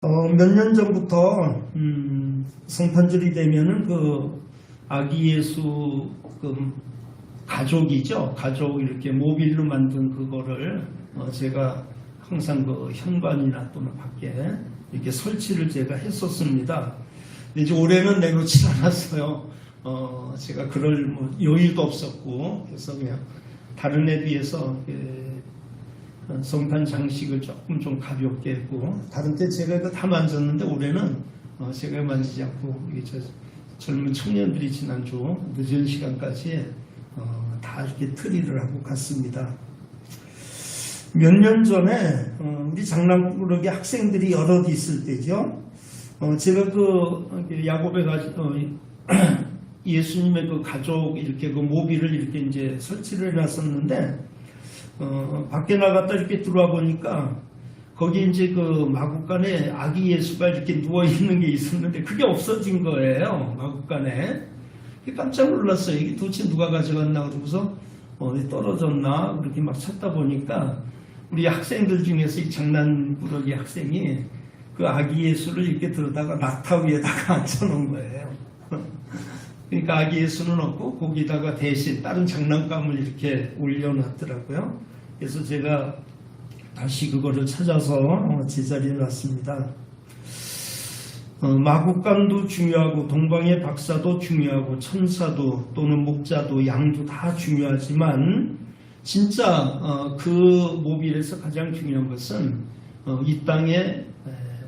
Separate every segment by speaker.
Speaker 1: 몇 년 전부터 성탄절이 되면은 그 아기 예수 그 가족이죠. 가족 이렇게 모빌로 만든 그거를 제가 항상 그 현관이나 또는 밖에 이렇게 설치를 제가 했었습니다. 근데 이제 올해는 내놓지 않았어요. 제가 그럴 뭐 여유도 없었고 그래서 그냥 다른 애 비해서 성탄 장식을 조금 좀 가볍게 했고 다른 때 제가 이거 다 만졌는데 올해는 제가 만지지 않고 젊은 청년들이 지난주 늦은 시간까지 다 이렇게 트리를 하고 갔습니다. 몇 년 전에 우리 장난꾸러기 학생들이 여럿 있을 때죠. 제가 그 야곱의 예수님의 그 가족 이렇게 그 모빌을 이렇게 이제 설치를 해놨었는데 밖에 나갔다 이렇게 들어와 보니까 거기 이제 그 마구간에 아기 예수가 이렇게 누워 있는 게 있었는데 그게 없어진 거예요. 마구간에. 깜짝 놀랐어요. 이게 도대체 누가 가져갔나 그러고서 떨어졌나 그렇게 막 찾다 보니까 우리 학생들 중에서 이 장난꾸러기 학생이 그 아기 예수를 이렇게 들어다가 낙타 위에다가 앉혀놓은 거예요. 그러니까 아기 예수는 없고 거기다가 대신 다른 장난감을 이렇게 올려놨더라고요. 그래서 제가 다시 그거를 찾아서 제자리에 놨습니다. 마구간도 중요하고 동방의 박사도 중요하고 천사도 또는 목자도 양도 다 중요하지만 진짜 그 모빌에서 가장 중요한 것은 이 땅에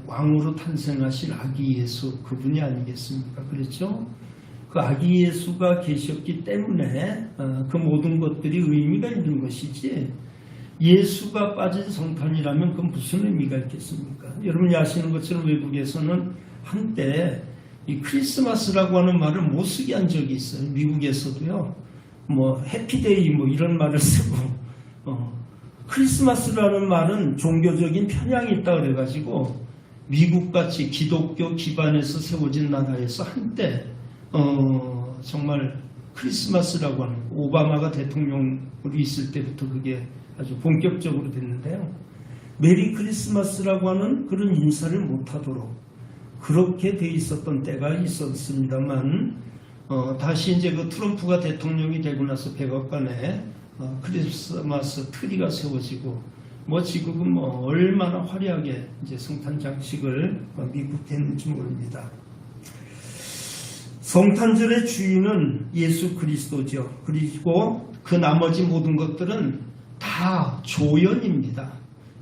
Speaker 1: 왕으로 탄생하실 아기 예수 그분이 아니겠습니까? 그렇죠? 그 아기 예수가 계셨기 때문에 그 모든 것들이 의미가 있는 것이지 예수가 빠진 성탄이라면 그건 무슨 의미가 있겠습니까? 여러분이 아시는 것처럼 외국에서는 한때 이 크리스마스라고 하는 말을 못 쓰게 한 적이 있어요. 미국에서도요. 뭐 해피데이 뭐 이런 말을 쓰고 크리스마스라는 말은 종교적인 편향이 있다 그래가지고 미국같이 기독교 기반에서 세워진 나라에서 한때 정말 크리스마스라고 하는 오바마가 대통령으로 있을 때부터 그게 아주 본격적으로 됐는데요. 메리 크리스마스라고 하는 그런 인사를 못하도록 그렇게 돼 있었던 때가 있었습니다만 다시 이제 그 트럼프가 대통령이 되고 나서 백악관에 크리스마스 트리가 세워지고 뭐 지금은 뭐 얼마나 화려하게 이제 성탄 장식을 미국 했는지 모릅니다. 성탄절의 주인은 예수 그리스도죠. 그리고 그 나머지 모든 것들은 다 조연입니다.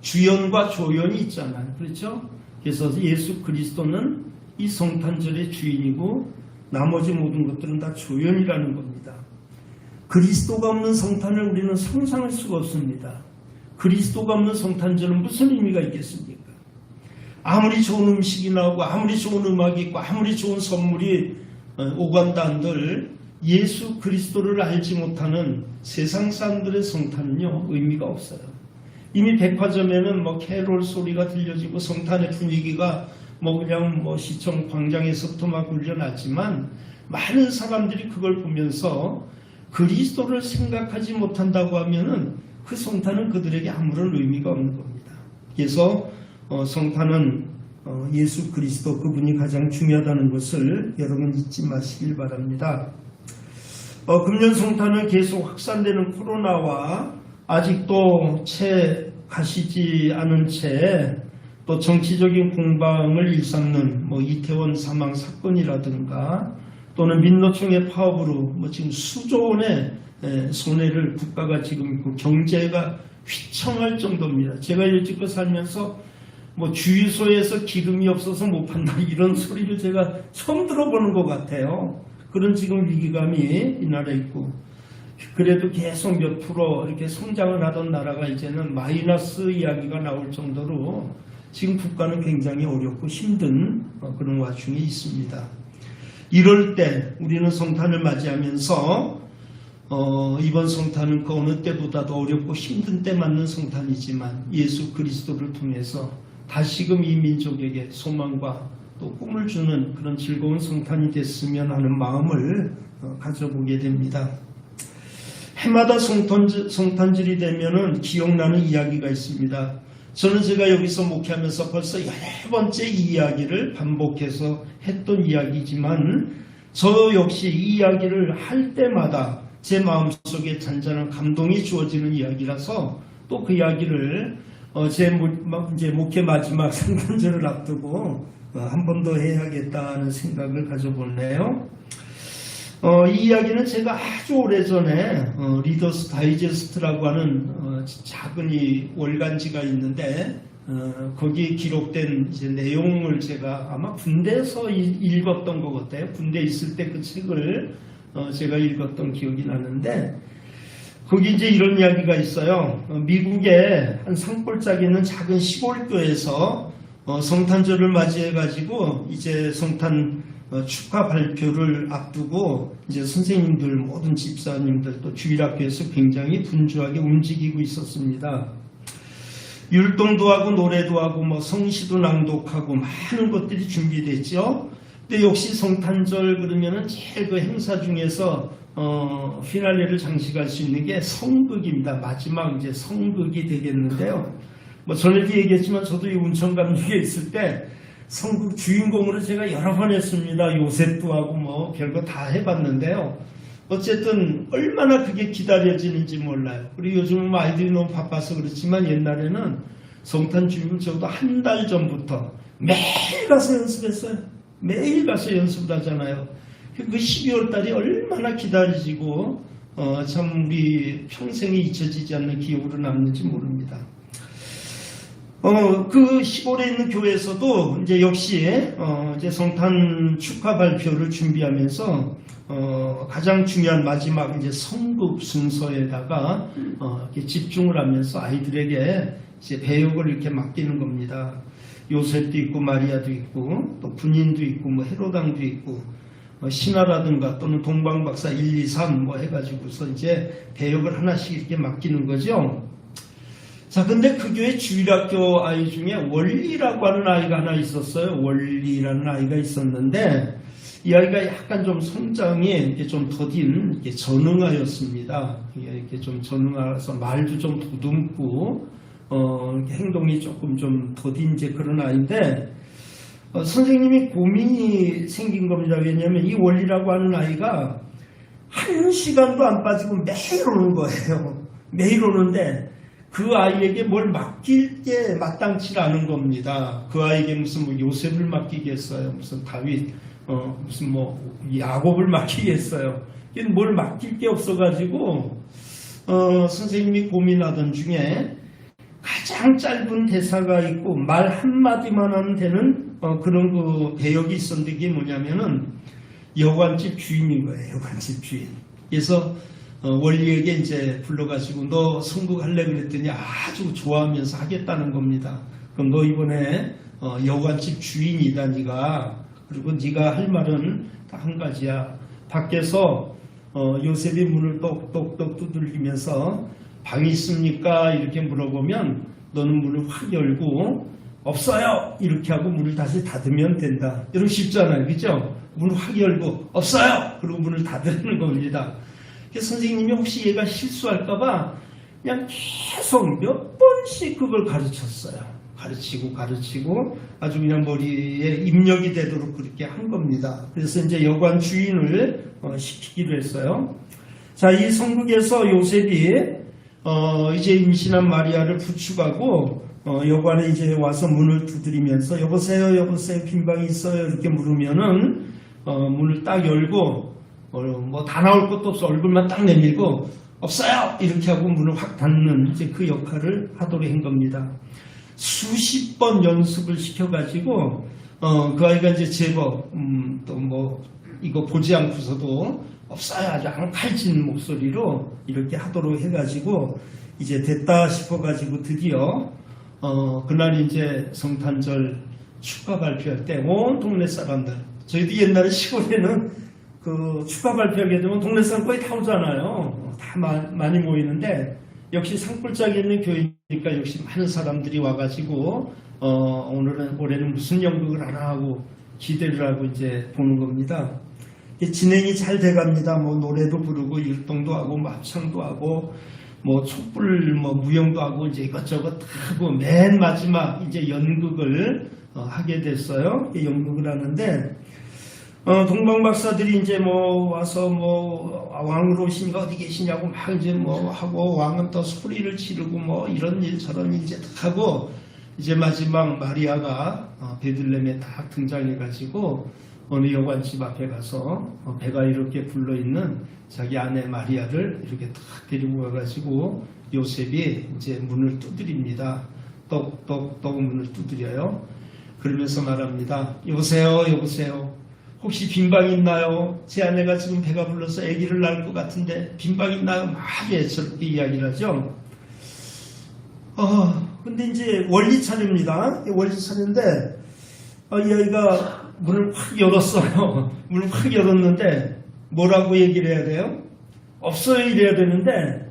Speaker 1: 주연과 조연이 있잖아요. 그렇죠? 그래서 예수 그리스도는 이 성탄절의 주인이고 나머지 모든 것들은 다 조연이라는 겁니다. 그리스도가 없는 성탄을 우리는 상상할 수가 없습니다. 그리스도가 없는 성탄절은 무슨 의미가 있겠습니까? 아무리 좋은 음식이 나오고 아무리 좋은 음악이 있고 아무리 좋은 선물이 오간다 한들 예수 그리스도를 알지 못하는 세상 사람들의 성탄은요 의미가 없어요. 이미 백화점에는 뭐 캐롤 소리가 들려지고 성탄의 분위기가 뭐 그냥 뭐 시청 광장에서부터 막 울려났지만 많은 사람들이 그걸 보면서 그리스도를 생각하지 못한다고 하면은 그 성탄은 그들에게 아무런 의미가 없는 겁니다. 그래서 성탄은 예수 그리스도 그분이 가장 중요하다는 것을 여러분 잊지 마시길 바랍니다. 금년 성탄은 계속 확산되는 코로나와 아직도 채 가시지 않은 채 또 정치적인 공방을 일삼는 뭐 이태원 사망 사건이라든가 또는 민노총의 파업으로 뭐 지금 수조 원의 손해를 국가가 지금 있고 경제가 휘청할 정도입니다. 제가 여지껏 살면서 뭐 주유소에서 기름이 없어서 못 판다 이런 소리를 제가 처음 들어보는 것 같아요. 그런 지금 위기감이 이 나라에 있고 그래도 계속 몇 프로 이렇게 성장을 하던 나라가 이제는 마이너스 이야기가 나올 정도로 지금 국가는 굉장히 어렵고 힘든 그런 와중에 있습니다. 이럴 때 우리는 성탄을 맞이하면서 이번 성탄은 그 어느 때보다도 어렵고 힘든 때 맞는 성탄이지만 예수 그리스도를 통해서 다시금 이 민족에게 소망과 또 꿈을 주는 그런 즐거운 성탄이 됐으면 하는 마음을 가져보게 됩니다. 해마다 성탄절이 되면은 기억나는 이야기가 있습니다. 저는 제가 여기서 목회하면서 벌써 10번째 이 이야기를 반복해서 했던 이야기지만 저 역시 이 이야기를 할 때마다 제 마음속에 잔잔한 감동이 주어지는 이야기라서 또 그 이야기를 제 이제 목회 마지막 성탄절을 앞두고 한 번 더 해야겠다는 생각을 가져보네요. 이 이야기는 제가 아주 오래전에 리더스 다이제스트라고 하는 작은 이 월간지가 있는데 거기에 기록된 이제 내용을 제가 아마 군대에서 읽었던 것 같아요. 군대에 있을 때 그 책을 제가 읽었던 기억이 나는데 거기 이제 이런 이야기가 있어요. 미국의 한 산골짜기 있는 작은 시골교에서 성탄절을 맞이해가지고 이제 성탄 축하 발표를 앞두고 이제 선생님들 모든 집사님들 또 주일학교에서 굉장히 분주하게 움직이고 있었습니다. 율동도 하고 노래도 하고 뭐 성시도 낭독하고 많은 것들이 준비됐죠. 근데 역시 성탄절 그러면은 제일 그 행사 중에서 피날레를 장식할 수 있는 게 성극입니다. 마지막 이제 성극이 되겠는데요. 뭐 전에도 얘기했지만 저도 이 운천감독에 있을 때 성극 주인공으로 제가 여러 번 했습니다. 요셉도 하고 뭐 별거 다 해봤는데요. 어쨌든 얼마나 그게 기다려지는지 몰라요. 그리고 요즘은 아이들이 너무 바빠서 그렇지만 옛날에는 성탄 주일은 적어도 한 달 전부터 매일 가서 연습했어요. 매일 가서 연습을 하잖아요. 그 12월 달이 얼마나 기다려지고 참 우리 평생에 잊혀지지 않는 기억으로 남는지 모릅니다. 그 시골에 있는 교회에서도 이제 역시 이제 성탄 축하 발표를 준비하면서 가장 중요한 마지막 이제 성극 순서에다가 이렇게 집중을 하면서 아이들에게 이제 배역을 이렇게 맡기는 겁니다. 요셉도 있고 마리아도 있고 또 군인도 있고 뭐 헤로당도 있고 신하라든가 또는 동방박사 1, 2, 3 뭐 해가지고서 이제 배역을 하나씩 이렇게 맡기는 거죠. 자, 근데 그 교회 주일학교 아이 중에 원리라고 하는 아이가 하나 있었어요. 원리라는 아이가 있었는데 이 아이가 약간 좀 성장이 이렇게 좀 더딘 이렇게 전응아였습니다. 이렇게 좀 전응아라서 말도 좀 더듬고 행동이 조금 좀 더딘 이제 그런 아이인데 선생님이 고민이 생긴 겁니다. 왜냐하면 이 원리라고 하는 아이가 한 시간도 안 빠지고 매일 오는 거예요. 매일 오는데 그 아이에게 뭘 맡길 게 마땅치 않은 겁니다. 그 아이에게 무슨 뭐 요셉을 맡기겠어요. 무슨 다윗, 무슨 뭐 야곱을 맡기겠어요. 뭘 맡길 게 없어가지고 선생님이 고민하던 중에 가장 짧은 대사가 있고 말 한마디만 하면 되는 그런 그 배역이 있었는데 그게 뭐냐면은 여관집 주인인 거예요. 여관집 주인. 그래서 원리에게 이제 불러가지고 너 성극할래 그랬더니 아주 좋아하면서 하겠다는 겁니다. 그럼 너 이번에 여관집 주인이다 네가. 그리고 네가 할 말은 딱 한 가지야. 밖에서 요셉이 문을 똑똑똑 두들기면서 방 있습니까? 이렇게 물어보면 너는 문을 확 열고 없어요! 이렇게 하고 문을 다시 닫으면 된다. 이러면 쉽잖아요. 그죠? 문을 확 열고 없어요! 그리고 문을 닫는 겁니다. 그래서 선생님이 혹시 얘가 실수할까봐 그냥 계속 몇 번씩 그걸 가르쳤어요. 가르치고 아주 그냥 머리에 입력이 되도록 그렇게 한 겁니다. 그래서 이제 여관 주인을 시키기로 했어요. 자, 이 성극에서 요셉이 이제 임신한 마리아를 부축하고 여관에 이제 와서 문을 두드리면서 여보세요 빈방이 있어요 이렇게 물으면은 문을 딱 열고 뭐 다 나올 것도 없어 얼굴만 딱 내밀고 없어요 이렇게 하고 문을 확 닫는 이제 그 역할을 하도록 한 겁니다. 수십 번 연습을 시켜가지고 그 아이가 이제 제법 또 뭐 이거 보지 않고서도 없어요 아주 앙칼진 목소리로 이렇게 하도록 해가지고 이제 됐다 싶어가지고 드디어 그날 이제 성탄절 축하 발표할 때 온 동네 사람들 저희도 옛날에 시골에는 그 축하 발표하게 되면 동네 사람 거의 다 오잖아요. 다 많이 모이는데 역시 산골짜기에 있는 교회니까 역시 많은 사람들이 와가지고 올해는 무슨 연극을 하나 하고 기대를 하고 이제 보는 겁니다. 진행이 잘 돼갑니다. 뭐 노래도 부르고 율동도 하고 합창도 하고 뭐 촛불 뭐 무용도 하고 이제 이것저것 다 하고 맨 마지막 이제 연극을 하게 됐어요. 연극을 하는데 동방 박사들이 이제 뭐 와서 뭐 왕으로 오시니까 어디 계시냐고 막 이제 뭐 하고 왕은 또 소리를 지르고 뭐 이런 일 저런 일 이제 하고 이제 마지막 마리아가 베들레헴에 딱 등장해가지고 어느 여관집 앞에 가서 배가 이렇게 불러 있는 자기 아내 마리아를 이렇게 딱 데리고 가가지고 요셉이 이제 문을 두드립니다. 똑똑똑 문을 두드려요. 그러면서 말합니다. 여보세요, 여보세요. 혹시 빈방 있나요? 제 아내가 지금 배가 불러서 아기를 낳을 것 같은데 빈방 있나요? 막 저렇게 이야기를 하죠. 근데 이제 원리 차례입니다. 원리 차례인데 이 아이가 문을 확 열었어요. 문을 확 열었는데 뭐라고 얘기를 해야 돼요? 없어요 이래야 되는데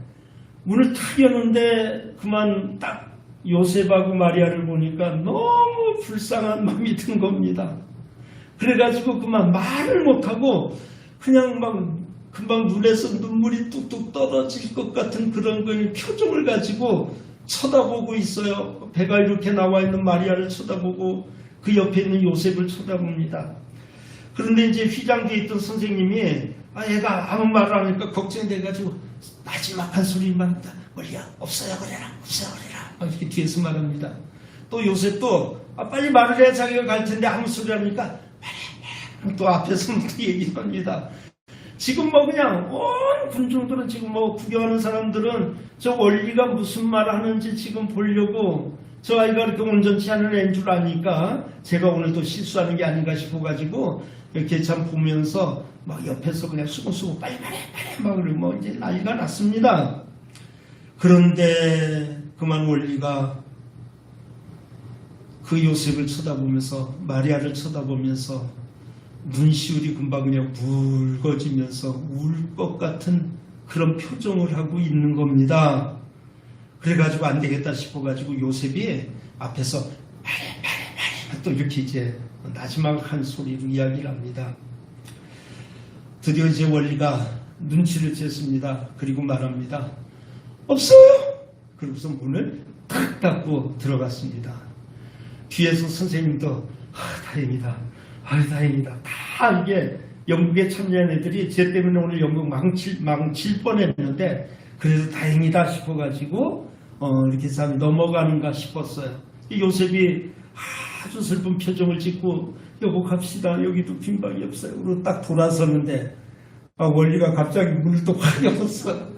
Speaker 1: 문을 탁 여는데 그만 딱 요셉하고 마리아를 보니까 너무 불쌍한 마음이 든 겁니다. 그래가지고 그만 말을 못하고 그냥 막 금방 눈에서 눈물이 뚝뚝 떨어질 것 같은 그런 표정을 가지고 쳐다보고 있어요. 배가 이렇게 나와 있는 마리아를 쳐다보고 그 옆에 있는 요셉을 쳐다봅니다. 그런데 이제 휘장되어 있던 선생님이 얘가 아무 말을 안 하니까 걱정돼가지고 마지막 한 소리만 원리야 없어요 그래라 없어요 그래라 이렇게 뒤에서 말합니다. 또 요셉도 빨리 말을 해야 자기가 갈 텐데 아무 소리 하니까 또 앞에서 또 얘기합니다. 지금 뭐 그냥 온 군중들은 지금 뭐 구경하는 사람들은 저 원리가 무슨 말 하는지 지금 보려고 저 아이가 그렇게 온전치 않은 애인 줄 아니까 제가 오늘 또 실수하는 게 아닌가 싶어가지고 이렇게 참 보면서 막 옆에서 그냥 수고수고 빨리 막 그러고 뭐 이제 난리가 났습니다. 그런데 그만 원리가 그 요셉을 쳐다보면서 마리아를 쳐다보면서 눈시울이 금방 그냥 붉어지면서 울 것 같은 그런 표정을 하고 있는 겁니다. 그래가지고 안 되겠다 싶어가지고 요셉이 앞에서 말해 또 이렇게 이제 마지막 한 소리로 이야기를 합니다. 드디어 이제 원리가 눈치를 챘습니다. 그리고 말합니다. 없어요. 그러고서 문을 탁 닫고 들어갔습니다. 뒤에서 선생님도 다행이다. 다행이다. 다 이게 영국에 참여한 애들이 쟤 때문에 오늘 영국 망칠 뻔했는데 그래도 다행이다 싶어가지고 이렇게 사람이 넘어가는가 싶었어요. 요셉이 아주 슬픈 표정을 짓고 여보 갑시다. 여기도 빈방이 없어요. 그리고 딱 돌아서는데 원리가 갑자기 문을 또 확 열었어요.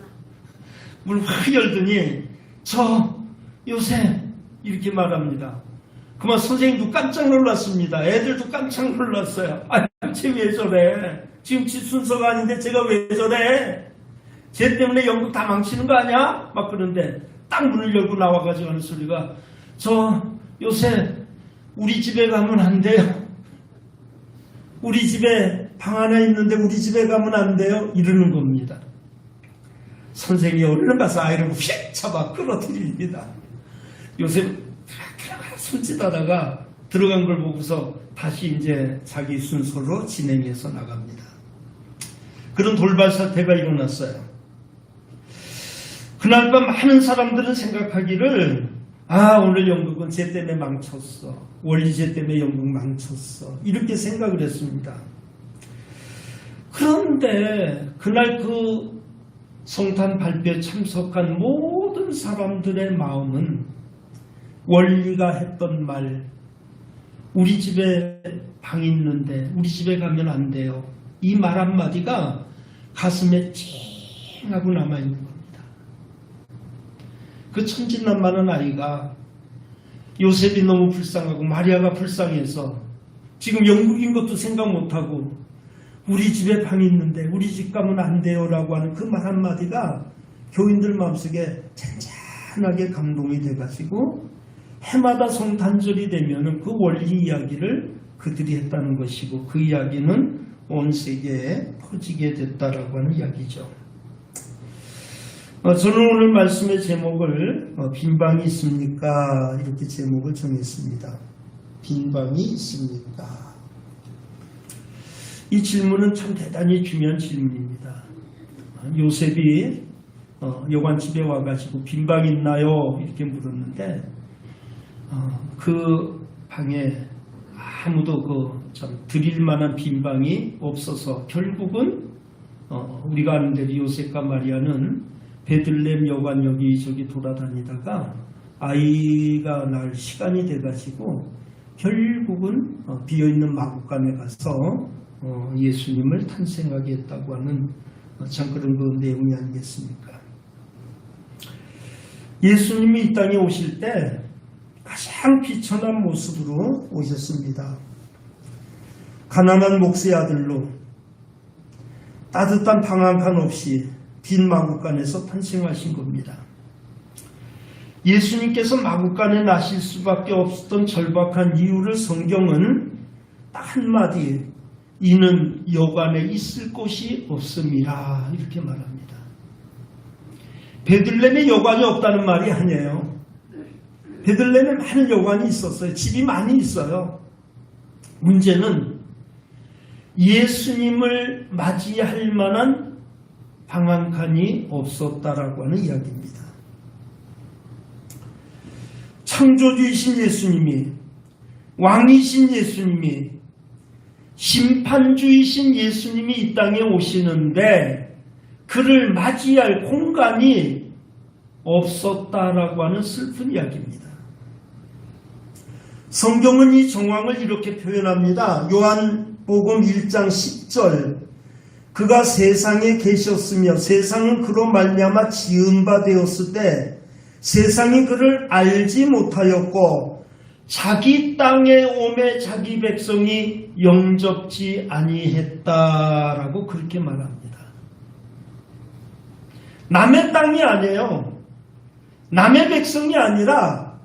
Speaker 1: 문을 확 열더니 저 요셉 이렇게 말합니다. 그만 선생님도 깜짝 놀랐습니다. 애들도 깜짝 놀랐어요. 쟤 왜 저래? 지금 지 순서가 아닌데 제가 왜 저래? 쟤 때문에 영국 다 망치는 거 아니야? 막 그런데 딱 문을 열고 나와가지고 하는 소리가 저 요새 우리 집에 가면 안 돼요. 우리 집에 방 하나 있는데 우리 집에 가면 안 돼요. 이러는 겁니다. 선생님이 얼른 가서 아이를 휙 잡아 끌어들입니다. 요새 손짓하다가 들어간 걸 보고서 다시 이제 자기 순서로 진행해서 나갑니다. 그런 돌발 사태가 일어났어요. 그날 밤 많은 사람들은 생각하기를 오늘 영국은 쟤 때문에 망쳤어. 원리 쟤 때문에 영국 망쳤어. 이렇게 생각을 했습니다. 그런데 그날 그 성탄 발표에 참석한 모든 사람들의 마음은 원리가 했던 말, 우리 집에 방 있는데 우리 집에 가면 안 돼요. 이 말 한마디가 가슴에 찡하고 남아있는 겁니다. 그 천진난만한 아이가 요셉이 너무 불쌍하고 마리아가 불쌍해서 지금 영국인 것도 생각 못하고 우리 집에 방 있는데 우리 집 가면 안 돼요 라고 하는 그 말 한마디가 교인들 마음속에 잔잔하게 감동이 돼가지고 해마다 성탄절이 되면 그 원리 이야기를 그들이 했다는 것이고 그 이야기는 온 세계에 퍼지게 됐다라고 하는 이야기죠. 저는 오늘 말씀의 제목을 빈방이 있습니까? 이렇게 제목을 정했습니다. 빈방이 있습니까? 이 질문은 참 대단히 중요한 질문입니다. 요셉이 요관 집에 와가지고 빈방 있나요? 이렇게 물었는데 그 방에 아무도 참 드릴 만한 빈방이 없어서 결국은 우리가 아는 대로 요셉과 마리아는 베들레헴 여관 여기저기 돌아다니다가 아이가 날 시간이 돼가지고 결국은 비어있는 마구간에 가서 예수님을 탄생하게 했다고 하는 참 그런 그 내용이 아니겠습니까? 예수님이 이 땅에 오실 때 가장 비천한 모습으로 오셨습니다. 가난한 목수의 아들로 따뜻한 방 한 칸 없이 빈 마구간에서 탄생하신 겁니다. 예수님께서 마구간에 나실 수밖에 없었던 절박한 이유를 성경은 딱 한마디, 이는 여관에 있을 곳이 없음이라 이렇게 말합니다. 베들레헴에 여관이 없다는 말이 아니에요. 베들레헴에 많은 여관이 있었어요. 집이 많이 있어요. 문제는 예수님을 맞이할 만한 방 한 칸이 없었다라고 하는 이야기입니다. 창조주이신 예수님이, 왕이신 예수님이, 심판주이신 예수님이 이 땅에 오시는데 그를 맞이할 공간이 없었다라고 하는 슬픈 이야기입니다. 성경은 이 정황을 이렇게 표현합니다. 요한복음 1장 10절, 그가 세상에 계셨으며 세상은 그로 말미암아 지은 바 되었을 때 세상이 그를 알지 못하였고 자기 땅에 오매 자기 백성이 영접지 아니했다라고 그렇게 말합니다. 남의 땅이 아니에요. 남의 백성이 아니라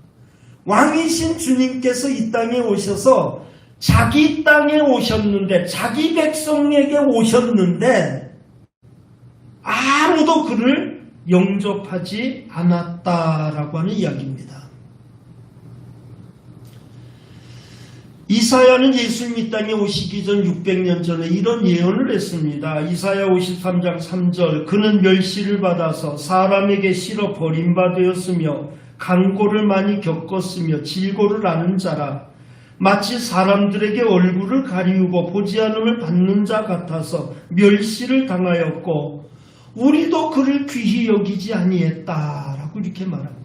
Speaker 1: 왕이신 주님께서 이 땅에 오셔서 자기 땅에 오셨는데, 자기 백성에게 오셨는데 아무도 그를 영접하지 않았다라고 하는 이야기입니다. 이사야는 예수님이 이 땅에 오시기 전 600년 전에 이런 예언을 했습니다. 이사야 53장 3절, 그는 멸시를 받아서 사람에게 실어 버림받았으며 강고를 많이 겪었으며 질고를 아는 자라, 마치 사람들에게 얼굴을 가리우고 보지 않음을 받는 자 같아서 멸시를 당하였고 우리도 그를 귀히 여기지 아니했다라고 이렇게 말합니다.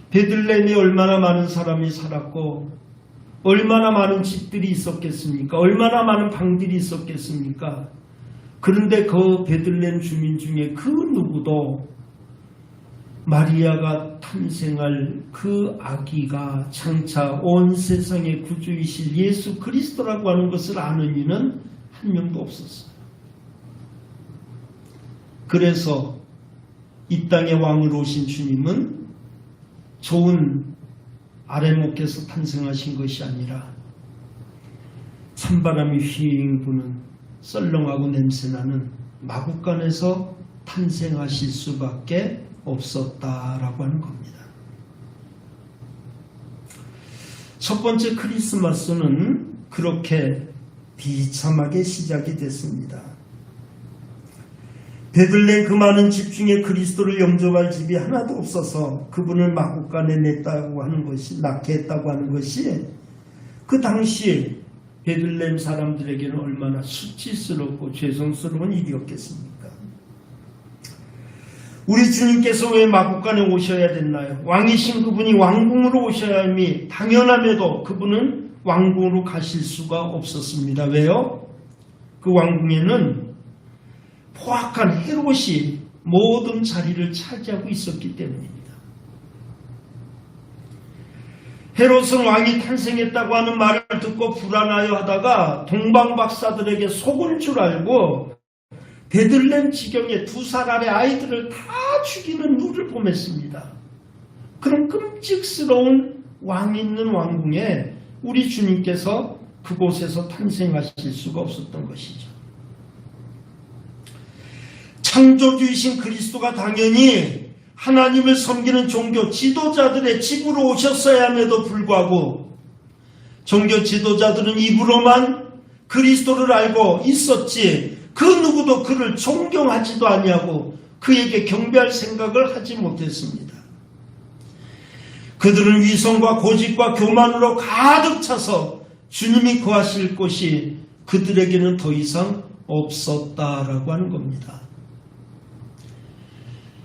Speaker 1: 베들레헴에 얼마나 많은 사람이 살았고 얼마나 많은 집들이 있었겠습니까? 얼마나 많은 방들이 있었겠습니까? 그런데 그 베들레헴 주민 중에 그 누구도 마리아가 탄생할 그 아기가 장차 온 세상의 구주이실 예수 그리스도라고 하는 것을 아는 이는 한 명도 없었어요. 그래서 이 땅에 왕으로 오신 주님은 좋은 아래목에서 탄생하신 것이 아니라 찬바람이 휘잉 부는 썰렁하고 냄새나는 마구간에서 탄생하실 수밖에 없었다라고 하는 겁니다. 첫 번째 크리스마스는 그렇게 비참하게 시작이 됐습니다. 베들레헴 그 많은 집 중에 그리스도를 영접할 집이 하나도 없어서 그분을 마구간에 냈다고 하는 것이, 낳게 했다고 하는 것이 그 당시 베들레헴 사람들에게는 얼마나 수치스럽고 죄송스러운 일이었겠습니까? 우리 주님께서 왜 마구간에 오셔야 됐나요? 왕이신 그분이 왕궁으로 오셔야 함이 당연함에도 그분은 왕궁으로 가실 수가 없었습니다. 왜요? 그 왕궁에는 포악한 헤롯이 모든 자리를 차지하고 있었기 때문입니다. 헤롯은 왕이 탄생했다고 하는 말을 듣고 불안하여 하다가 동방 박사들에게 속은 줄 알고 베들레헴 지경에 2살 아래 아이들을 다 죽이는 누를 보냈습니다. 그런 끔찍스러운 왕 있는 왕궁에 우리 주님께서 그곳에서 탄생하실 수가 없었던 것이죠. 창조주이신 그리스도가 당연히 하나님을 섬기는 종교 지도자들의 집으로 오셨어야 함에도 불구하고 종교 지도자들은 입으로만 그리스도를 알고 있었지 그 누구도 그를 존경하지도 아니하고 그에게 경배할 생각을 하지 못했습니다. 그들은 위선과 고집과 교만으로 가득 차서 주님이 거하실 곳이 그들에게는 더 이상 없었다라고 하는 겁니다.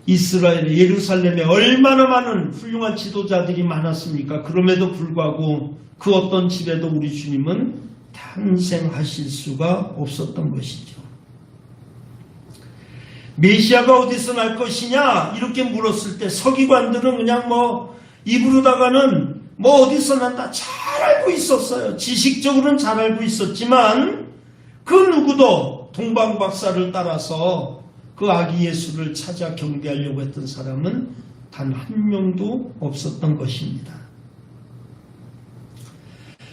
Speaker 1: 이스라엘 예루살렘에 얼마나 많은 훌륭한 지도자들이 많았습니까? 그럼에도 불구하고 그 어떤 집에도 우리 주님은 탄생하실 수가 없었던 것이죠. 메시아가 어디서 날 것이냐 이렇게 물었을 때 서기관들은 그냥 입으로다가는 어디서 난다 잘 알고 있었어요. 지식적으로는 잘 알고 있었지만 그 누구도 동방박사를 따라서 그 아기 예수를 찾아 경배하려고 했던 사람은 단 한 명도 없었던 것입니다.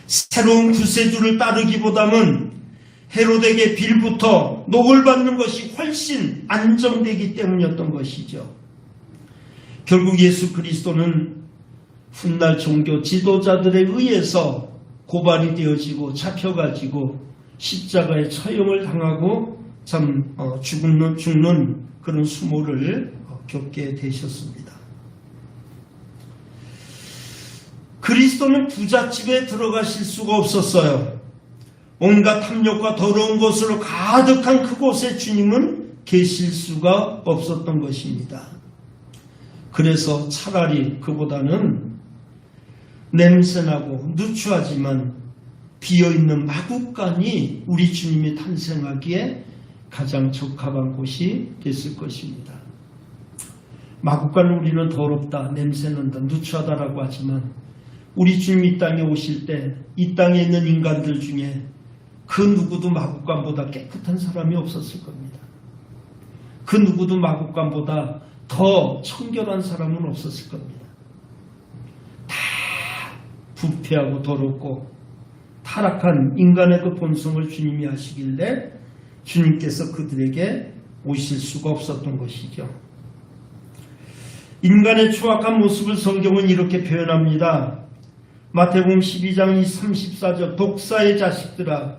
Speaker 1: 새로운 구세주를 따르기보다는 헤롯에게 빌부터 녹을 받는 것이 훨씬 안정되기 때문이었던 것이죠. 결국 예수 그리스도는 훗날 종교 지도자들에 의해서 고발이 되어지고 잡혀가지고 십자가에 처형을 당하고 죽는 그런 수모를 겪게 되셨습니다. 그리스도는 부잣집에 들어가실 수가 없었어요. 온갖 탐욕과 더러운 것으로 가득한 그곳에 주님은 계실 수가 없었던 것입니다. 그래서 차라리 그보다는 냄새나고 누추하지만 비어있는 마구간이 우리 주님이 탄생하기에 가장 적합한 곳이 됐을 것입니다. 마구간은 우리는 더럽다, 냄새난다, 누추하다라고 하지만 우리 주님이 이 땅에 오실 때 이 땅에 있는 인간들 중에 그 누구도 마구간보다 깨끗한 사람이 없었을 겁니다. 그 누구도 마구간보다 더 청결한 사람은 없었을 겁니다. 다 부패하고 더럽고 타락한 인간의 그 본성을 주님이 아시길래 주님께서 그들에게 오실 수가 없었던 것이죠. 인간의 추악한 모습을 성경은 이렇게 표현합니다. 마태복음 12장 34절 독사의 자식들아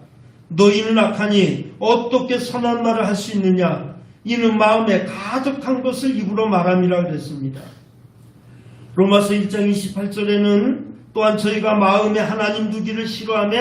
Speaker 1: 너희는 악하니 어떻게 선한 말을 할 수 있느냐 이는 마음에 가득한 것을 입으로 말함이라 그랬습니다. 로마서 1장 28절에는 또한 저희가 마음에 하나님 두기를 싫어하며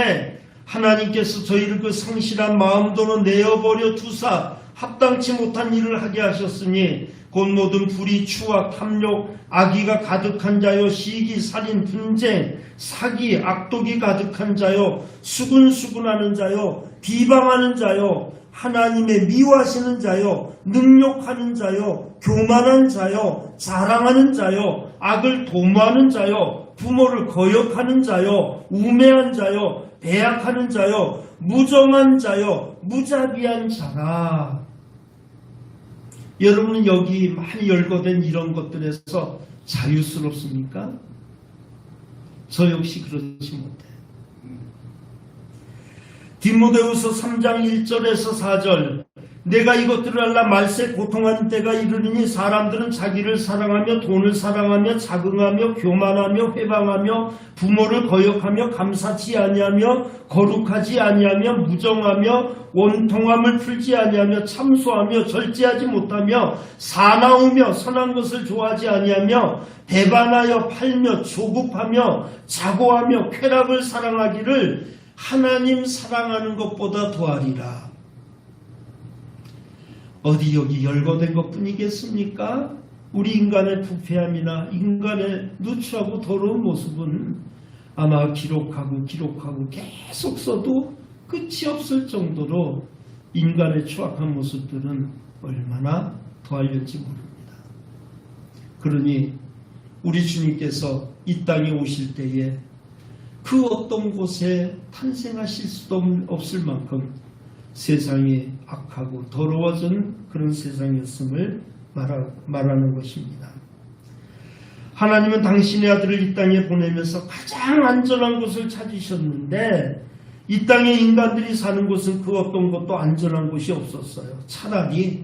Speaker 1: 하나님께서 저희를 그 성실한 마음도로 내어버려 두사 합당치 못한 일을 하게 하셨으니 곧 모든 불의, 추악, 탐욕, 악의가 가득한 자요 시기, 살인, 분쟁, 사기, 악독이 가득한 자요 수군수군하는 자요 비방하는 자요 하나님의 미워하시는 자요 능욕하는 자요 교만한 자요 자랑하는 자요 악을 도모하는 자요 부모를 거역하는 자요 우매한 자요 배약하는 자요 무정한 자요 무자비한 자라. 여러분은 여기 많이 열거된 이런 것들에서 자유스럽습니까? 저 역시 그렇지 못해요. 디모데후서 3장 1절에서 4절 내가 이것들을 알라 말세 고통하는 때가 이르리니 사람들은 자기를 사랑하며 돈을 사랑하며 자긍하며 교만하며 회방하며 부모를 거역하며 감사치 아니하며 거룩하지 아니하며 무정하며 원통함을 풀지 아니하며 참소하며 절제하지 못하며 사나우며 선한 것을 좋아하지 아니하며 배반하여 팔며 조급하며 자고하며 쾌락을 사랑하기를 하나님 사랑하는 것보다 더하리라. 어디 여기 열거된 것뿐이겠습니까? 우리 인간의 부패함이나 인간의 누추하고 더러운 모습은 아마 기록하고 계속 써도 끝이 없을 정도로 인간의 추악한 모습들은 얼마나 더하려지 모릅니다. 그러니 우리 주님께서 이 땅에 오실 때에 그 어떤 곳에 탄생하실 수도 없을 만큼 세상이 악하고 더러워진 그런 세상이었음을 말하는 것입니다. 하나님은 당신의 아들을 이 땅에 보내면서 가장 안전한 곳을 찾으셨는데 이 땅에 인간들이 사는 곳은 그 어떤 것도 안전한 곳이 없었어요. 차라리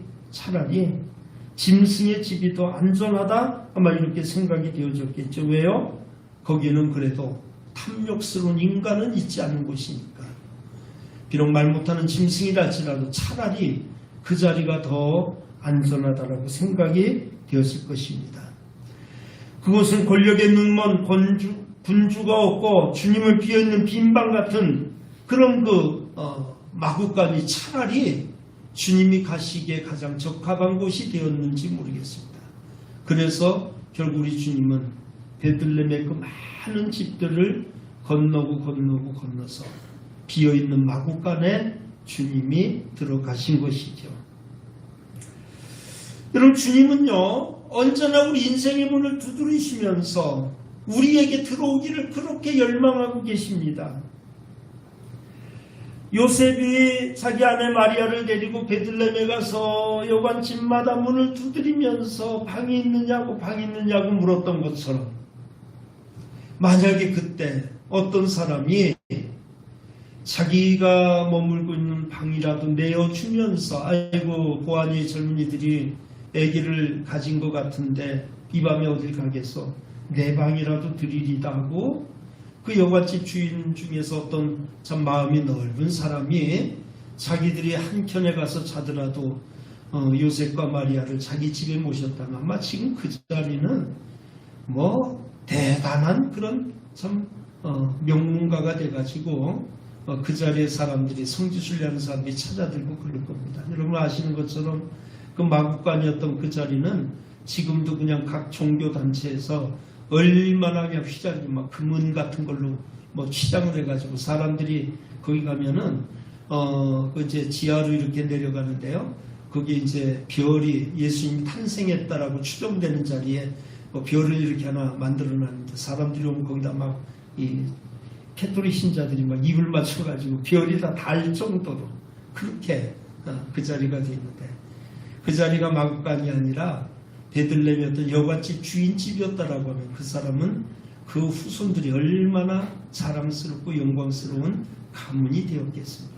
Speaker 1: 짐승의 집이 더 안전하다 아마 이렇게 생각이 되어졌겠죠. 왜요? 거기는 그래도 탐욕스러운 인간은 있지 않은 곳이니까. 비록 말 못하는 짐승이랄지라도 차라리 그 자리가 더 안전하다라고 생각이 되었을 것입니다. 그곳은 권력의 눈먼 군주가 없고 주님을 비어있는 빈방 같은 그런 마구간이 차라리 주님이 가시기에 가장 적합한 곳이 되었는지 모르겠습니다. 그래서 결국 우리 주님은 베들레헴의 그 많은 집들을 건너서 비어있는 마구간에 주님이 들어가신 것이죠. 여러분, 주님은요 언제나 우리 인생의 문을 두드리시면서 우리에게 들어오기를 그렇게 열망하고 계십니다. 요셉이 자기 아내 마리아를 데리고 베들레헴에 가서 여관집마다 문을 두드리면서 방이 있느냐고 물었던 것처럼, 만약에 그때 어떤 사람이 자기가 머물고 있는 방이라도 내어주면서, 아이고 보아니 젊은이들이 아기를 가진 것 같은데 이 밤에 어딜 가겠어, 내 방이라도 드리리다 하고 그 여관집 주인 중에서 어떤 참 마음이 넓은 사람이 자기들이 한켠에 가서 자더라도 요셉과 마리아를 자기 집에 모셨다면 아마 지금 그 자리는 대단한 그런 참 명문가가 돼가지고 그 자리에 사람들이 성지순례하는 사람들이 찾아들고 그럴 겁니다. 여러분 아시는 것처럼 그 마구간이었던 그 자리는 지금도 그냥 각 종교단체에서 얼마나 그냥 휘장이 막 금은 같은 걸로 휘장을 해가지고 사람들이 거기 가면은 이제 지하로 이렇게 내려가는데요. 거기 이제 별이 예수님이 탄생했다라고 추정되는 자리에 별을 이렇게 하나 만들어놨는데 사람들이 오면 거기다 막 이 캐톨릭 신자들이 막 입을 맞춰가지고 별이 다 달 정도로 그렇게 그 자리가 되어 있는데, 그 자리가 마구간이 아니라 베들레헴이었던 여관집 주인집이었다라고 하면 그 사람은 그 후손들이 얼마나 자랑스럽고 영광스러운 가문이 되었겠습니까?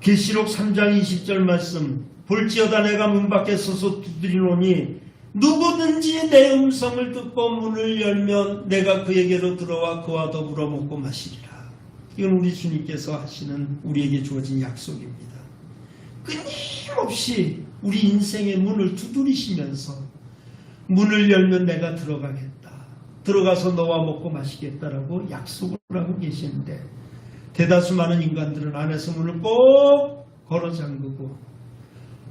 Speaker 1: 계시록 3장 20절 말씀, 볼지어다 내가 문 밖에 서서 두드리노니 누구든지 내 음성을 듣고 문을 열면 내가 그에게로 들어와 그와 더불어 먹고 마시리라. 이건 우리 주님께서 하시는 우리에게 주어진 약속입니다. 끊임없이 우리 인생의 문을 두드리시면서 문을 열면 내가 들어가겠다, 들어가서 너와 먹고 마시겠다라고 약속을 하고 계시는데, 대다수 많은 인간들은 안에서 문을 꼭 걸어 잠그고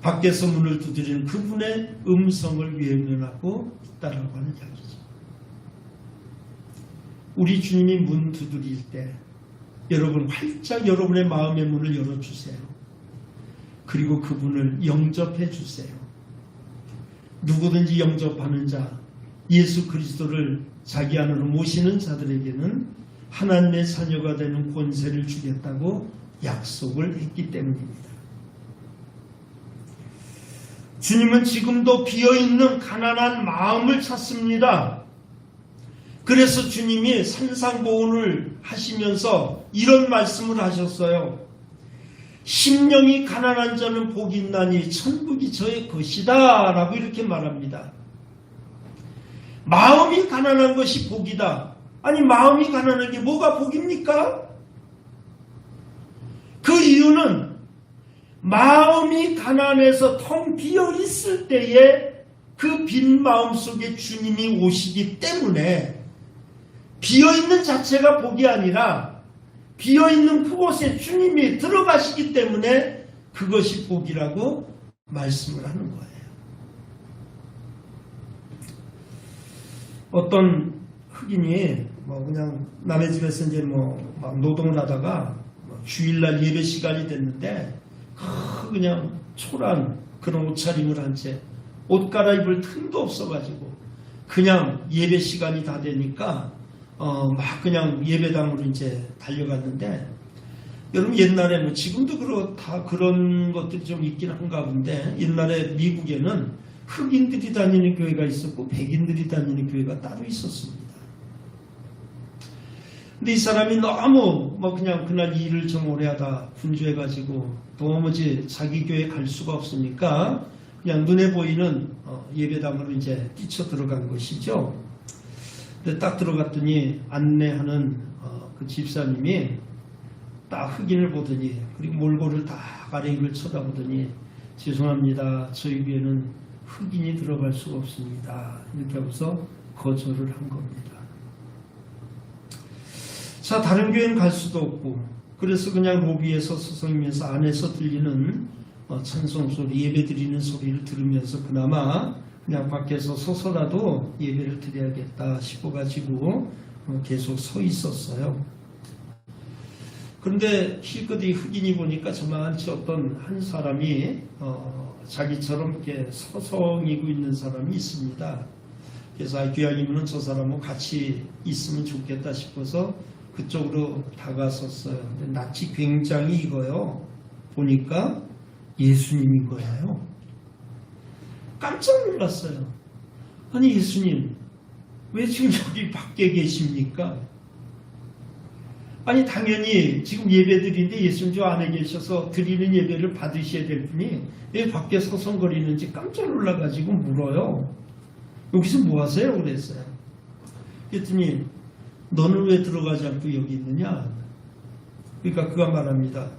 Speaker 1: 밖에서 문을 두드리는 그분의 음성을 외면하고 있다라고 하는 이야기죠. 우리 주님이 문 두드릴 때 여러분 활짝 여러분의 마음의 문을 열어주세요. 그리고 그분을 영접해 주세요. 누구든지 영접하는 자, 예수 그리스도를 자기 안으로 모시는 자들에게는 하나님의 자녀가 되는 권세를 주겠다고 약속을 했기 때문입니다. 주님은 지금도 비어있는 가난한 마음을 찾습니다. 그래서 주님이 산상보훈을 하시면서 이런 말씀을 하셨어요. 심령이 가난한 자는 복이 있나니 천국이 저의 것이다 라고 이렇게 말합니다. 마음이 가난한 것이 복이다. 아니 마음이 가난한 게 뭐가 복입니까? 그 이유는 마음이 가난해서 텅 비어 있을 때에 그 빈 마음 속에 주님이 오시기 때문에, 비어있는 자체가 복이 아니라 비어있는 그곳에 주님이 들어가시기 때문에 그것이 복이라고 말씀을 하는 거예요. 어떤 흑인이 그냥 남의 집에서 이제 막 노동을 하다가 주일날 예배 시간이 됐는데 그냥 초란 그런 옷차림을 한 채 옷 갈아입을 틈도 없어가지고 그냥 예배 시간이 다 되니까 막 그냥 예배당으로 이제 달려갔는데, 여러분 옛날에 지금도 다 그런 것들이 좀 있긴 한가 본데, 옛날에 미국에는 흑인들이 다니는 교회가 있었고 백인들이 다니는 교회가 따로 있었습니다. 근데 이 사람이 너무 그냥 그날 일을 좀 오래 하다 분주해가지고 도무지 자기 교회 갈 수가 없으니까 그냥 눈에 보이는 예배당으로 이제 뛰쳐 들어간 것이죠. 근데 딱 들어갔더니 안내하는 그 집사님이 딱 흑인을 보더니, 그리고 몰골을 딱 아래입을 쳐다보더니, 죄송합니다. 저희 교회는 흑인이 들어갈 수가 없습니다. 이렇게 하고서 거절을 한 겁니다. 자, 다른 교회는 갈 수도 없고, 그래서 그냥 로비에서 서성이면서 안에서 들리는 찬송 소리, 예배 드리는 소리를 들으면서 그나마 그냥 밖에서 서서라도 예배를 드려야겠다 싶어가지고 계속 서 있었어요. 그런데 실컷이 흑인이 보니까 저만치 어떤 한 사람이 자기처럼 이렇게 서성이고 있는 사람이 있습니다. 그래서 교양이면 저 사람하고 같이 있으면 좋겠다 싶어서 그쪽으로 다가섰어요. 근데 낯이 굉장히 익어요. 보니까 예수님인 거예요. 깜짝 놀랐어요. 아니 예수님, 왜 지금 여기 밖에 계십니까? 아니 당연히 지금 예배 드리는데 예수님 저 안에 계셔서 드리는 예배를 받으셔야 될 분이 왜 밖에 서성거리는지 깜짝 놀라가지고 물어요. 여기서 뭐 하세요? 그랬어요. 그랬더니 너는 왜 들어가지 않고 여기 있느냐? 그러니까 그가 말합니다.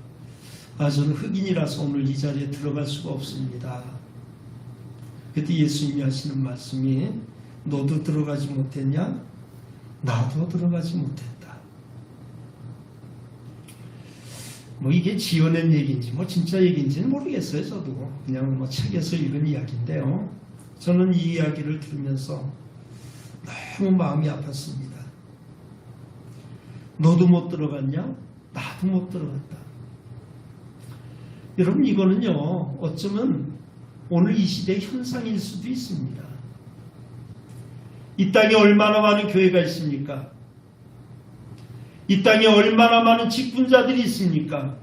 Speaker 1: 저는 흑인이라서 오늘 이 자리에 들어갈 수가 없습니다. 그때 예수님이 하시는 말씀이 너도 들어가지 못했냐? 나도 들어가지 못했다. 뭐 이게 지어낸 얘기인지 뭐 진짜 얘기인지는 모르겠어요. 저도 그냥 뭐 책에서 읽은 이야기인데요. 저는 이 이야기를 들으면서 너무 마음이 아팠습니다. 너도 못 들어갔냐? 나도 못 들어갔다. 여러분 이거는요 어쩌면 오늘 이 시대의 현상일 수도 있습니다. 이 땅에 얼마나 많은 교회가 있습니까? 이 땅에 얼마나 많은 직분자들이 있습니까?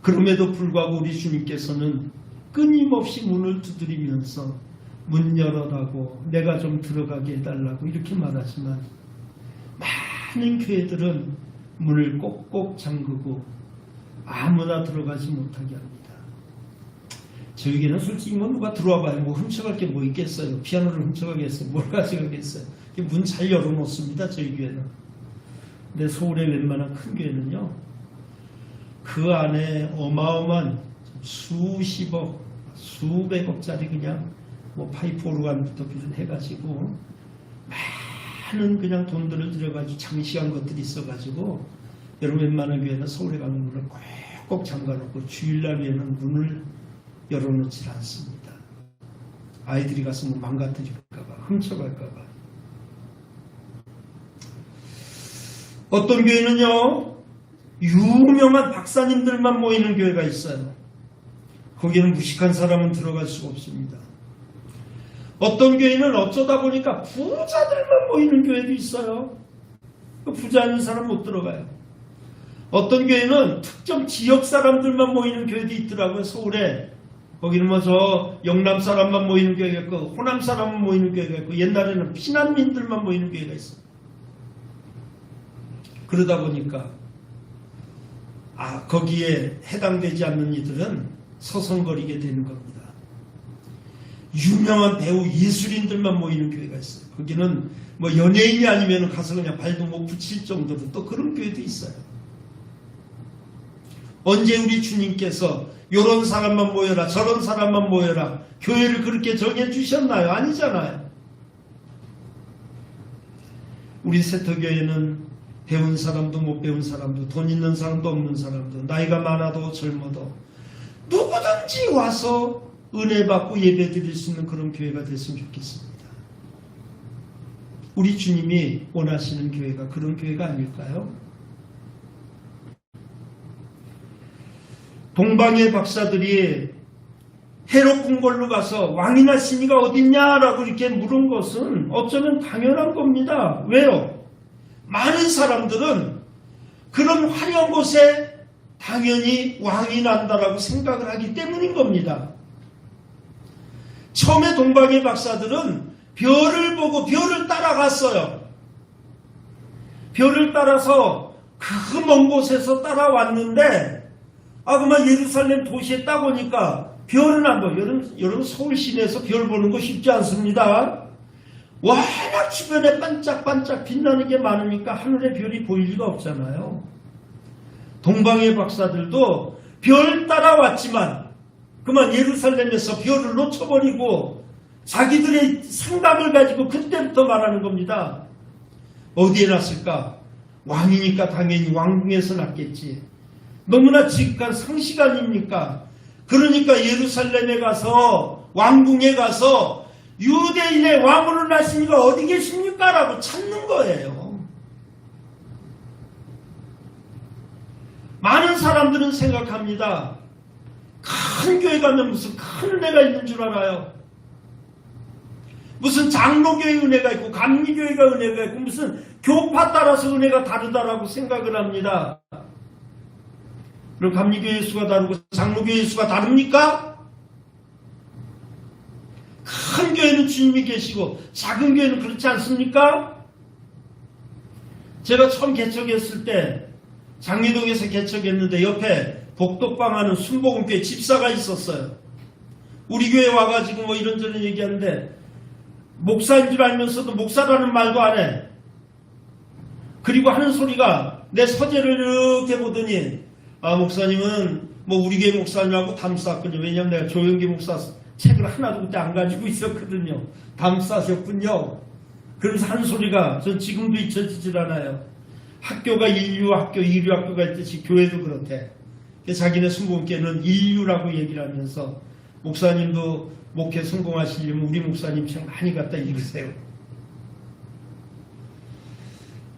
Speaker 1: 그럼에도 불구하고 우리 주님께서는 끊임없이 문을 두드리면서 문 열어라고 내가 좀 들어가게 해달라고 이렇게 말하지만 많은 교회들은 문을 꼭꼭 잠그고 아무나 들어가지 못하게 합니다. 저에게는 솔직히 뭐 누가 들어와 봐요. 뭐 훔쳐갈 게 뭐 있겠어요. 피아노를 훔쳐가겠어요. 뭘 가져가겠어요. 문 잘 열어놓습니다. 저희 교회는. 근데 서울의 웬만한 큰 교회는요. 그 안에 어마어마한 수십억, 수백억짜리 그냥 뭐 파이프 오르간부터 해가지고 많은 그냥 돈들을 들여가지고 장시한 것들이 있어가지고 여러분 웬만한 교회는 서울에 가는 문을 꼭꼭 잠가놓고 주일날 외에는 문을 열어놓지 않습니다. 아이들이 가서 뭐 망가뜨릴까봐, 훔쳐갈까봐. 어떤 교회는요, 유명한 박사님들만 모이는 교회가 있어요. 거기는 무식한 사람은 들어갈 수가 없습니다. 어떤 교회는 어쩌다 보니까 부자들만 모이는 교회도 있어요. 그 부자 있는 사람 못 들어가요. 어떤 교회는 특정 지역 사람들만 모이는 교회도 있더라고요. 서울에. 거기는 뭐 저 영남 사람만 모이는 교회가 있고 호남 사람만 모이는 교회가 있고 옛날에는 피난민들만 모이는 교회가 있어요. 그러다 보니까 거기에 해당되지 않는 이들은 서성거리게 되는 겁니다. 유명한 배우 예술인들만 모이는 교회가 있어요. 거기는 뭐 연예인이 아니면 가서 그냥 발도 못 붙일 정도로 또 그런 교회도 있어요. 언제 우리 주님께서 이런 사람만 모여라 저런 사람만 모여라 교회를 그렇게 정해주셨나요? 아니잖아요. 우리 세터교회는 배운 사람도 못 배운 사람도 돈 있는 사람도 없는 사람도 나이가 많아도 젊어도 누구든지 와서 은혜 받고 예배 드릴 수 있는 그런 교회가 됐으면 좋겠습니다. 우리 주님이 원하시는 교회가 그런 교회가 아닐까요? 동방의 박사들이 헤롯 궁궐로 가서 왕이나 신이가 어딨냐라고 이렇게 물은 것은 어쩌면 당연한 겁니다. 왜요? 많은 사람들은 그런 화려한 곳에 당연히 왕이 난다라고 생각을 하기 때문인 겁니다. 처음에 동방의 박사들은 별을 보고 별을 따라갔어요. 별을 따라서 그 먼 곳에서 따라왔는데 그만 예루살렘 도시에 딱 오니까 별은 안 보여요. 여러분 서울 시내에서 별 보는 거 쉽지 않습니다. 워낙 주변에 반짝반짝 빛나는 게 많으니까 하늘의 별이 보일 리가 없잖아요. 동방의 박사들도 별 따라왔지만 그만 예루살렘에서 별을 놓쳐버리고 자기들의 생각을 가지고 그때부터 말하는 겁니다. 어디에 났을까? 왕이니까 당연히 왕궁에서 났겠지. 너무나 지극한 상식 아닙니까? 그러니까 예루살렘에 가서 왕궁에 가서 유대인의 왕으로 나시니가 어디 계십니까? 라고 찾는 거예요. 많은 사람들은 생각합니다. 큰 교회 가면 무슨 큰 은혜가 있는 줄 알아요. 무슨 장로교회 은혜가 있고 감리교회가 은혜가 있고 무슨 교파 따라서 은혜가 다르다라고 생각을 합니다. 그럼 감리교회 수가 다르고 장로교회 수가 다릅니까? 큰 교회는 주님이 계시고 작은 교회는 그렇지 않습니까? 제가 처음 개척했을 때 장미동에서 개척했는데 옆에 복덕방 하는 순복음교회 집사가 있었어요. 우리 교회 와가지고 뭐 이런저런 얘기하는데 목사인 줄 알면서도 목사라는 말도 안 해. 그리고 하는 소리가 내 서재를 이렇게 보더니 목사님은 뭐 우리 교회 목사님하고 담쌌군요. 왜냐면 내가 조영기 목사 책을 하나도 그때 안 가지고 있었거든요. 담싸셨군요. 그러면서 하는 소리가 전 지금도 잊혀지질 않아요. 학교가 인류학교, 이류학교가 있듯이 교회도 그렇대. 자기네 순복음교회는 인류라고 얘기를 하면서 목사님도 목회 성공하시려면 우리 목사님 책 많이 갖다 읽으세요.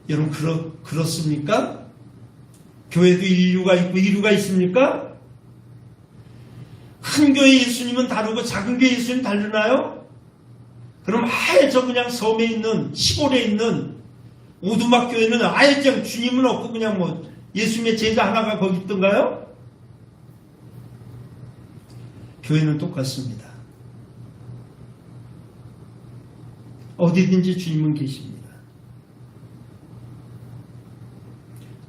Speaker 1: 여러분 그렇습니까? 교회도 인류가 있고 이류가 있습니까? 큰 교회 예수님은 다르고 작은 교회 예수님 다르나요? 그럼 아예 저 그냥 섬에 있는 시골에 있는 오두막 교회는 아예 그냥 주님은 없고 그냥 뭐 예수님의 제자 하나가 거기 있던가요? 교회는 똑같습니다. 어디든지 주님은 계십니다.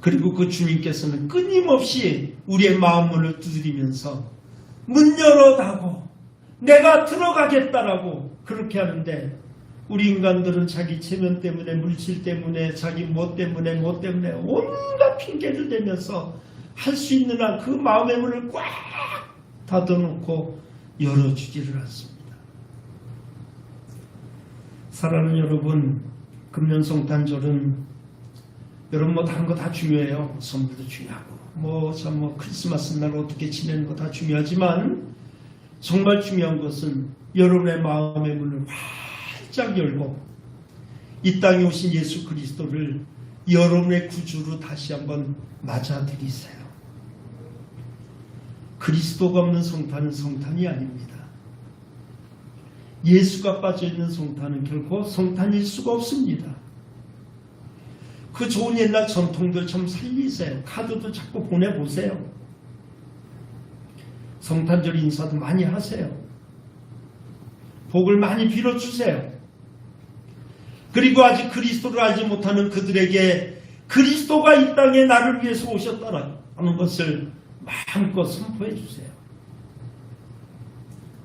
Speaker 1: 그리고 그 주님께서는 끊임없이 우리의 마음문을 두드리면서 문 열어다고 내가 들어가겠다라고 그렇게 하는데 우리 인간들은 자기 체면 때문에 물질 때문에 자기 뭐 때문에 온갖 핑계를 대면서 할 수 있는 한 그 마음의 문을 꽉 닫아놓고 열어주지를 않습니다. 사랑하는 여러분, 금년성탄절은 여러분 뭐 다른 거 다 중요해요. 선물도 중요하고 뭐 크리스마스 날 어떻게 지내는 거 다 중요하지만 정말 중요한 것은 여러분의 마음의 문을 활짝 열고 이 땅에 오신 예수 그리스도를 여러분의 구주로 다시 한번 맞아들이세요. 그리스도가 없는 성탄은 성탄이 아닙니다. 예수가 빠져있는 성탄은 결코 성탄일 수가 없습니다. 그 좋은 옛날 전통들 좀 살리세요. 카드도 자꾸 보내보세요. 성탄절 인사도 많이 하세요. 복을 많이 빌어주세요. 그리고 아직 그리스도를 알지 못하는 그들에게 그리스도가 이 땅에 나를 위해서 오셨다는 것을 마음껏 선포해 주세요.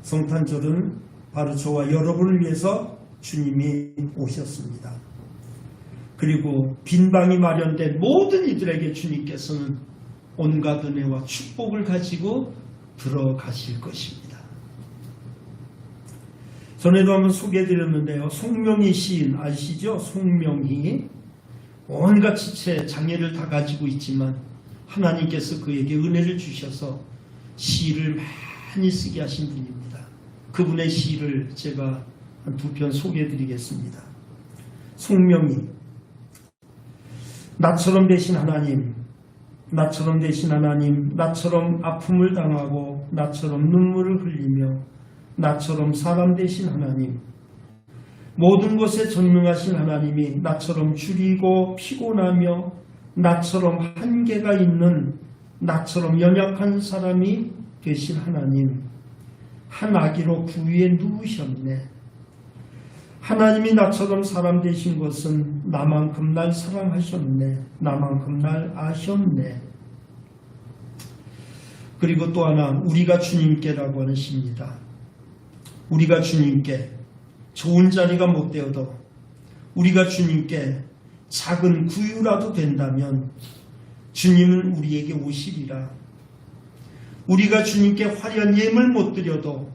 Speaker 1: 성탄절은 바로 저와 여러분을 위해서 주님이 오셨습니다. 그리고 빈방이 마련된 모든 이들에게 주님께서는 온갖 은혜와 축복을 가지고 들어가실 것입니다. 전에도 한번 소개해드렸는데요. 송명희 시인 아시죠? 송명희 온갖 지체 장애를 다 가지고 있지만 하나님께서 그에게 은혜를 주셔서 시를 많이 쓰게 하신 분입니다. 그분의 시를 제가 한 두 편 소개해드리겠습니다. 송명희 나처럼 되신 하나님, 나처럼 되신 하나님, 나처럼 아픔을 당하고 나처럼 눈물을 흘리며 나처럼 사람 되신 하나님, 모든 것에 전능하신 하나님이 나처럼 줄이고 피곤하며 나처럼 한계가 있는 나처럼 연약한 사람이 되신 하나님, 한 아기로 그 위에 누우셨네. 하나님이 나처럼 사람 되신 것은 나만큼 날 사랑하셨네. 나만큼 날 아셨네. 그리고 또 하나 우리가 주님께라고 하는 시입니다. 우리가 주님께 좋은 자리가 못 되어도 우리가 주님께 작은 구유라도 된다면 주님은 우리에게 오시리라. 우리가 주님께 화려한 예물 못 드려도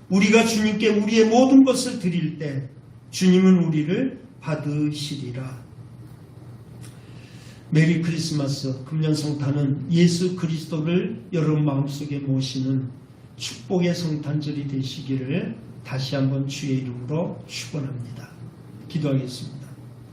Speaker 1: 우리가 주님께 우리의 모든 것을 드릴 때 주님은 우리를 받으시리라. 메리 크리스마스 금년성탄은 예수 그리스도를 여러분 마음속에 모시는 축복의 성탄절이 되시기를 다시 한번 주의 이름으로 축원합니다. 기도하겠습니다.